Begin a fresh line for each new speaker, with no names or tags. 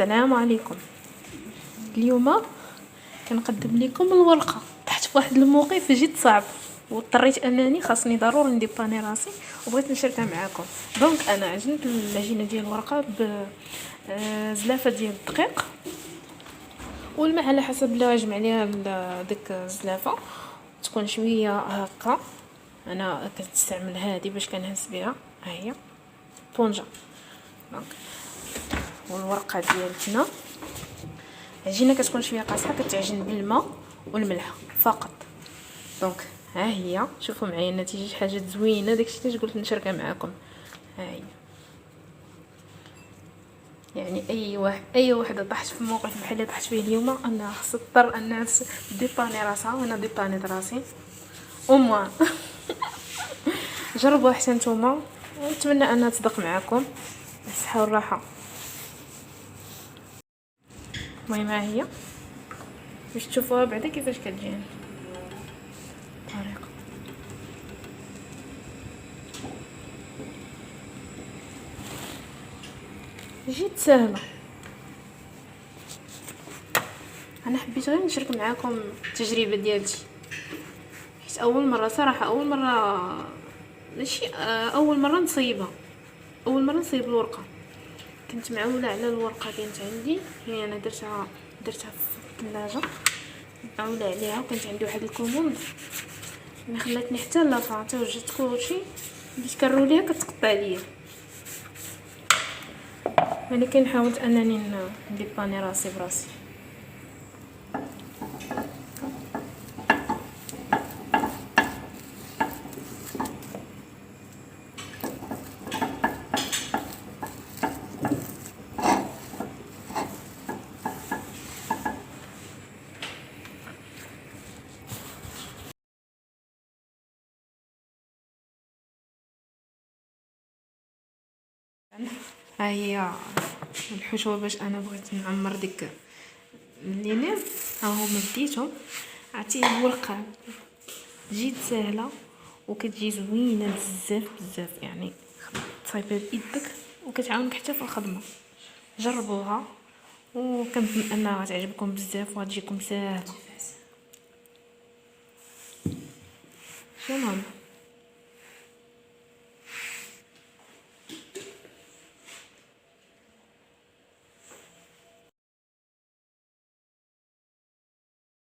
السلام عليكم. اليوم كنقدم لكم الورقه. طحت في واحد الموقف جد صعب واضطريت انني خاصني ضروري نديباني راسي وبغيت نشاركها معكم. دونك انا عجنت العجينه ديال الورقه بزلافه ديال الدقيق والماء على حسب لا جمع عليها ديك الزلافه تكون شويه هكا. انا كنستعمل هذه باش كنهز بها، ها هي طونجه. دونك والورقه ديالتنا العجينه كتكون شويه قاصحه، كتعجن بالماء والملح فقط. دونك ها هي، شوفوا معايا النتيجه، حاجه زوينه. داكشي اللي قلت نشاركها معكم. ها هي يعني اي وحده طاحت في موقف بحال اللي طاحت فيه اليوم انا خص تضطر انها ديباني راسها، وانا ديبانيت راسي وموا جربوها حتى نتوما، ونتمنى انها تصدق معكم. الصحه والراحه. المهم ها هي باش تشوفوها بعدا كيفاش كتجي الطريقه. جد سهله. انا حبيت غير نشارك معكم التجربه ديالتي، حيت اول مره صراحه، اول مره ماشي اول مره نصيبها، اول مره نصيب الورقه. كنت معوله على الورقه كانت عندي، هي انا درتها في الثلاجه معوله عليها، وكانت عندي واحد الكوموند ما خلاتني حتى لافا، حتى وجدت كلشي بديت كنروليها كتقطع ليا، ولكن حاولت انني نديباني راسي براسي. ها هي الحشوه باش انا بغيت نعمر ديك اللينين، ها هما بديتهم. عرفتي الورقه جد سهله وكتجي زوينه بزاف بزاف، يعني تصايبها بيدك وكتعاونك حتى في الخدمه. جربوها وكنظن انها غتعجبكم بزاف وغتجيكم ساهله. شنو